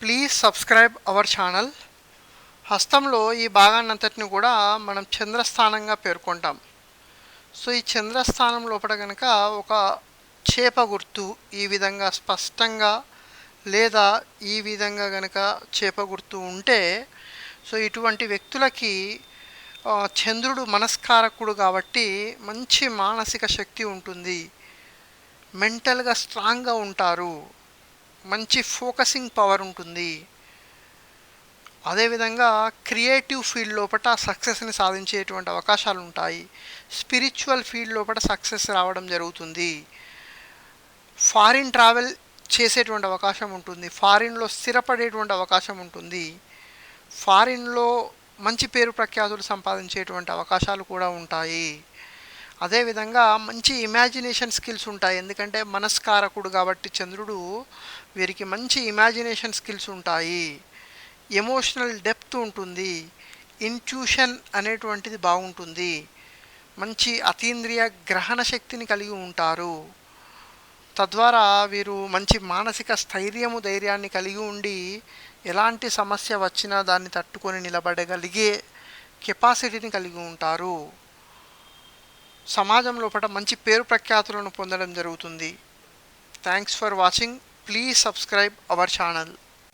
Please subscribe our channel. హస్తంలో ఈ భాగాన్నంతటిని కూడా మనం చంద్రస్థానంగా పేర్కొంటాం. సో ఈ చంద్రస్థానం లోపల కనుక ఒక చేప గుర్తు ఈ విధంగా స్పష్టంగా లేదా ఈ విధంగా కనుక చేప గుర్తు ఉంటే సో ఇటువంటి వ్యక్తులకి చంద్రుడు మనస్కారకుడు కాబట్టి మంచి మానసిక శక్తి ఉంటుంది, మెంటల్గా స్ట్రాంగ్గా ఉంటారు, మంచి ఫోకసింగ్ పవర్ ఉంటుంది. అదేవిధంగా క్రియేటివ్ ఫీల్డ్ లోపల సక్సెస్ని సాధించేటువంటి అవకాశాలు ఉంటాయి. స్పిరిచువల్ ఫీల్డ్ లోపల సక్సెస్ రావడం జరుగుతుంది. ఫారిన్ ట్రావెల్ చేసేటువంటి అవకాశం ఉంటుంది, ఫారిన్లో స్థిరపడేటువంటి అవకాశం ఉంటుంది, ఫారిన్లో మంచి పేరు ప్రఖ్యాతులు సంపాదించేటువంటి అవకాశాలు కూడా ఉంటాయి. అదేవిధంగా మంచి ఇమాజినేషన్ స్కిల్స్ ఉంటాయి, ఎందుకంటే మనస్కారకుడు కాబట్టి చంద్రుడు వీరికి మంచి ఇమాజినేషన్ స్కిల్స్ ఉంటాయి. ఎమోషనల్ డెప్త్ ఉంటుంది, ఇంట్యూషన్ అనేటువంటిది బాగుంటుంది, మంచి అతీంద్రియ గ్రహణ శక్తిని కలిగి ఉంటారు. తద్వారా వీరు మంచి మానసిక స్థైర్యము ధైర్యాన్ని కలిగి ఉండి ఎలాంటి సమస్య వచ్చినా దాన్ని తట్టుకొని నిలబడగలిగే కెపాసిటీని కలిగి ఉంటారు. సమాజం లోపల మంచి పేరు ప్రఖ్యాతులను పొందడం జరుగుతుంది. Thanks for watching. Please subscribe our channel.